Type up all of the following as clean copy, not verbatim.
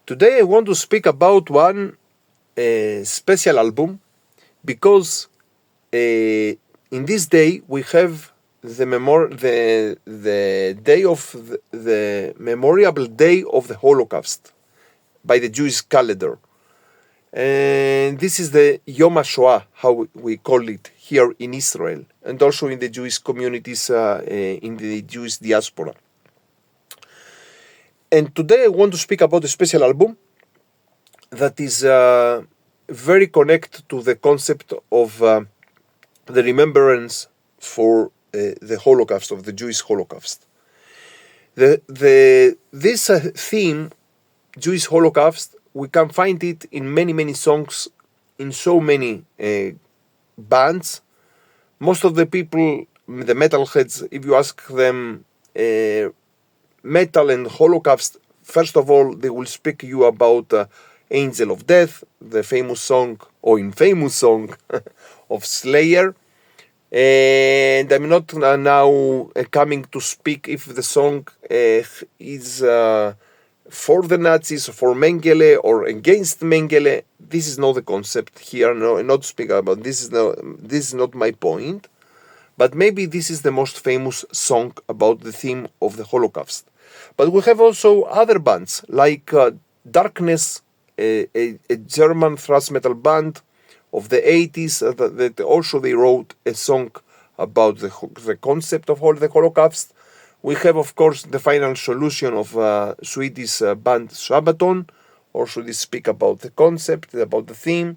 Today I want to speak about one special album because in this day we have the day of the memorable day of the Holocaust by the Jewish calendar. And this is the Yom HaShoah, how we call it here in Israel, and also in the Jewish communities in the Jewish diaspora. And today I want to speak about a special album that is very connected to the concept of the remembrance for the Holocaust, of the Jewish Holocaust. This theme, Jewish Holocaust, we can find it in many songs, in so many bands. Most of the people, the metalheads, if you ask them metal and Holocaust, first of all, they will speak you about Angel of Death, the famous song, or infamous song of Slayer. And I'm not now coming to speak if the song is for the Nazis, for Mengele, or against Mengele. This is not the concept here. No, not speak about this. This is not my point. But maybe this is the most famous song about the theme of the Holocaust. But we have also other bands like Darkness, a German thrash metal band of the 80s that also they wrote a song about the concept of the Holocaust. We have, of course, the Final Solution of Swedish band Sabaton. Also, they speak about the concept, about the theme.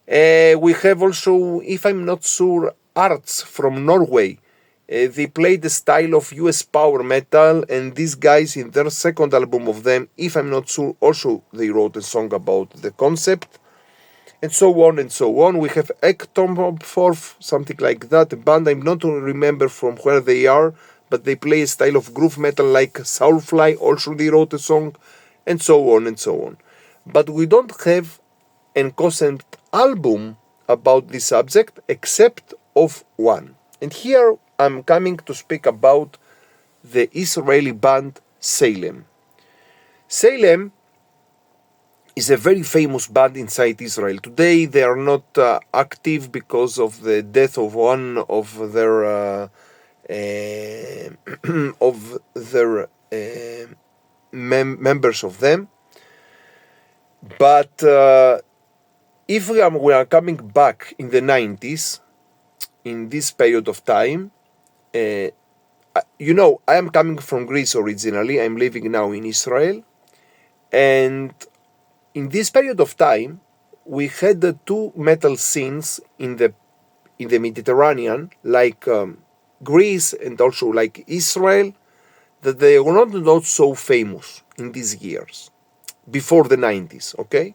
We have also, if I'm not sure, Arts from Norway. They play the style of US power metal, and these guys in their second album of them, if I'm not sure, also they wrote a song about the concept, and so on and so on. We have Ectomorph, something like that, a band I'm not remember from where they are, but they play a style of groove metal like Soulfly, also they wrote a song, and so on and so on. But we don't have a concept album about this subject except of one. And here I'm coming to speak about the Israeli band Salem. Salem is a very famous band inside Israel. Today they are not active because of the death of one of their members of them. But if we are coming back in the 90s, in this period of time, I am coming from Greece originally. I'm living now in Israel. And in this period of time, we had the two metal scenes in the Mediterranean, like Greece and also like Israel, that they were not so famous in these years, before the 90s, okay?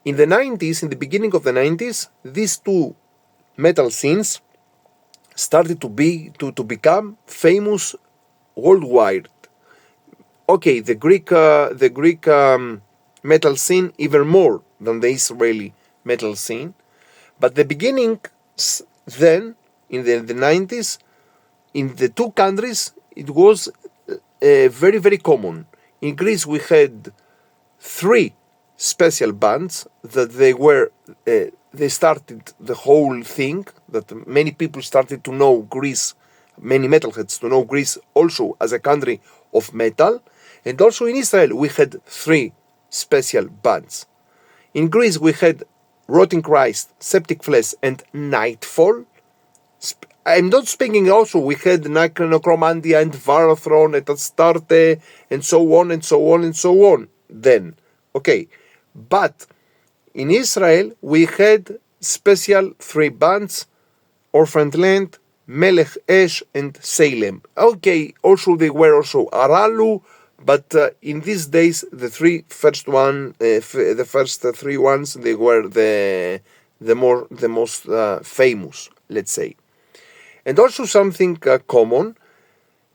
In the 90s, in the beginning of the 90s, these two metal scenes started to become famous worldwide. Okay, the Greek metal scene even more than the Israeli metal scene, but the beginning then in the 90s in the two countries it was very common. In Greece we had three special bands that they started the whole thing, that many people started to know Greece, many metalheads to know Greece also as a country of metal. And also in Israel we had three special bands. In Greece we had Rotting Christ, Septic Flesh and Nightfall. I'm not speaking also, we had Necromantia and Varathron and Astarte and so on and so on and so on then. Okay, but in Israel, we had special three bands, Orphaned Land, Melech Esh, and Salem. Okay, also they were also Aralu, but in these days, the first three ones, they were the most famous, let's say. And also something common,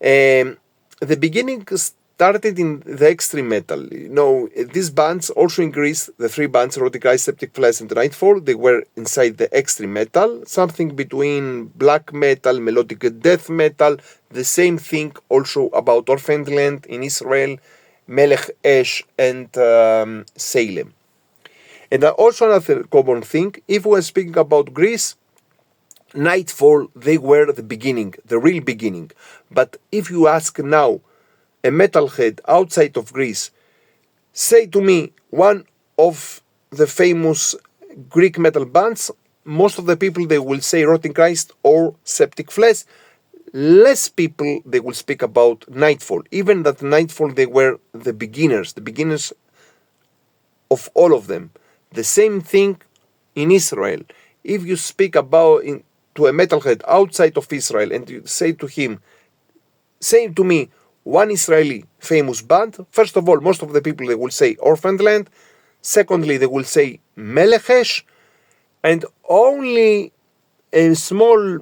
the beginning started in the extreme metal. These bands, also in Greece, the three bands, Erotic Eye, Septic Flesh, and Nightfall, they were inside the extreme metal, something between black metal, melodic death metal, the same thing also about Orphaned Land in Israel, Melech Esh, and Salem. And also another common thing, if we're speaking about Greece, Nightfall, they were the beginning, the real beginning. But if you ask now a metalhead outside of Greece, say to me one of the famous Greek metal bands, most of the people they will say Rotting Christ or Septic Flesh. Less people they will speak about Nightfall. Even that Nightfall they were the beginners of all of them. The same thing in Israel. If you speak about to a metalhead outside of Israel and you say to him, say to me one Israeli famous band, first of all, most of the people they will say Orphaned Land. Secondly, they will say Melechesh, and only a small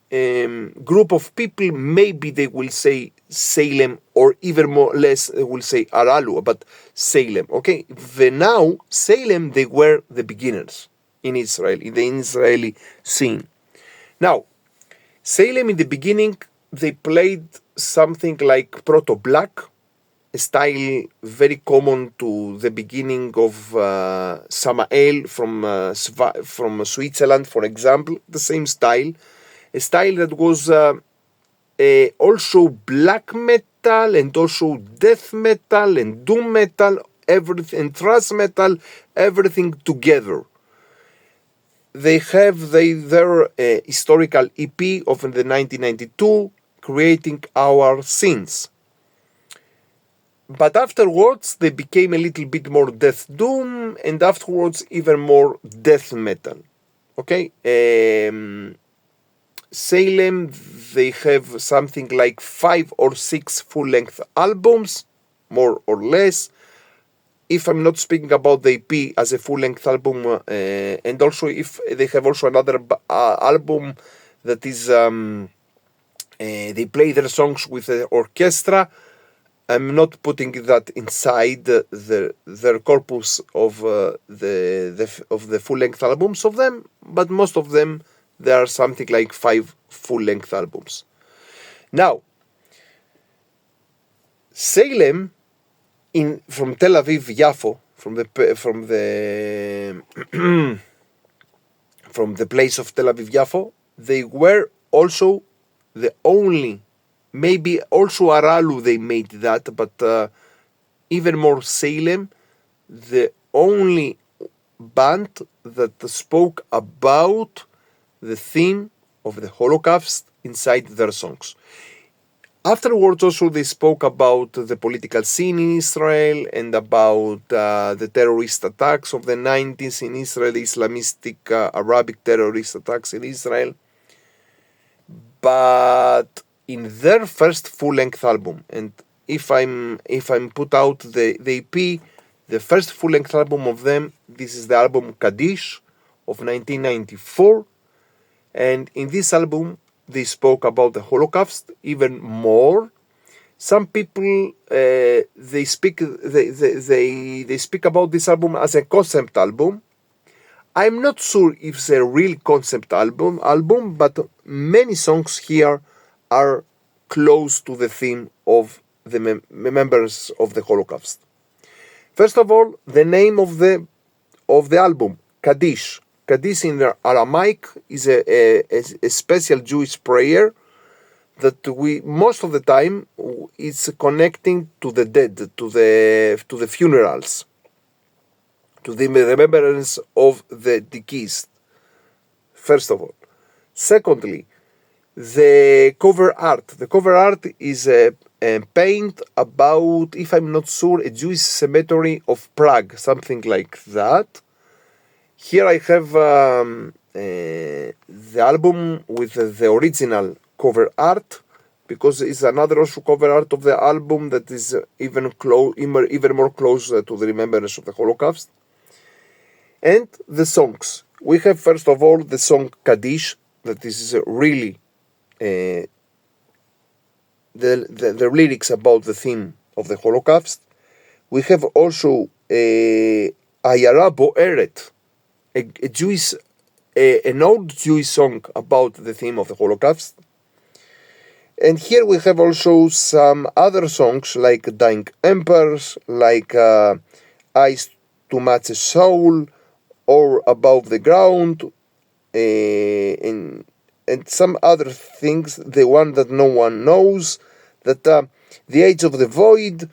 group of people, maybe they will say Salem, or even more less, they will say Aralu, but Salem. Okay, now Salem, they were the beginners in Israel, in the Israeli scene. Now, Salem in the beginning, they played something like proto-black, a style very common to the beginning of Samael from Switzerland, for example, the same style. A style that was also black metal and also death metal and doom metal, everything, and thrash metal, everything together. They have their historical EP of the 1992, Creating Our Sins. But afterwards, they became a little bit more death doom, and afterwards, even more death metal. Okay? Salem, they have something like 5 or 6 full-length albums, more or less. If I'm not speaking about the EP as a full-length album, and also if they have also another album that is, they play their songs with the orchestra. I'm not putting that inside their corpus of the full-length albums of them, but most of them, there are something like 5 full-length albums. Now, Salem from Tel Aviv Yafo, from the place of Tel Aviv Yafo, they were also the only, maybe also Aralu they made that, but even more Salem, the only band that spoke about the theme of the Holocaust inside their songs. Afterwards also they spoke about the political scene in Israel and about the terrorist attacks of the 90s in Israel, Islamistic Arabic terrorist attacks in Israel. But in their first full-length album, and if I'm put out the EP, the first full-length album of them, this is the album Kaddish of 1994, and in this album they spoke about the Holocaust even more. Some people they speak about this album as a concept album. I'm not sure if it's a real concept album, but many songs here are close to the theme of the members of the Holocaust. First of all, the name of the album, Kaddish. Kaddish in Aramaic is a special Jewish prayer that we most of the time is connecting to the dead, to the funerals, to the remembrance of the deceased. First of all, secondly, the cover art. The cover art is a paint about, if I'm not sure, a Jewish cemetery of Prague, something like that. Here I have the album with the original cover art, because it's another also cover art of the album that is even more close to the remembrance of the Holocaust. And the songs. We have first of all the song Kaddish, that is really the lyrics about the theme of the Holocaust. We have also Ayara Bo'eret, an old Jewish song about the theme of the Holocaust. And here we have also some other songs like Dying Emperors, like Eyes to Match a Soul, or Above the Ground, and some other things, the one that no one knows, that the Age of the Void,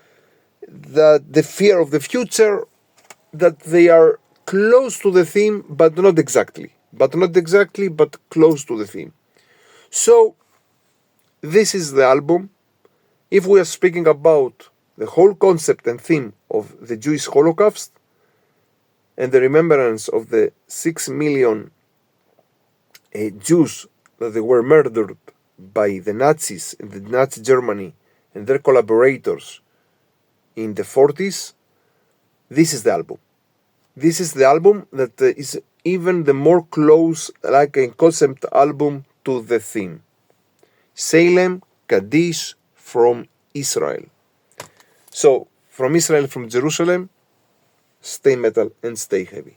that the Fear of the Future, that they are close to the theme, but not exactly. But close to the theme. So, this is the album. If we are speaking about the whole concept and theme of the Jewish Holocaust and the remembrance of the 6 million Jews that they were murdered by the Nazis in the Nazi Germany and their collaborators in the 40s, this is the album. This is the album that is even the more close, like a concept album, to the theme. Salem, Kaddish, from Israel. So, from Israel, from Jerusalem, stay metal and stay heavy.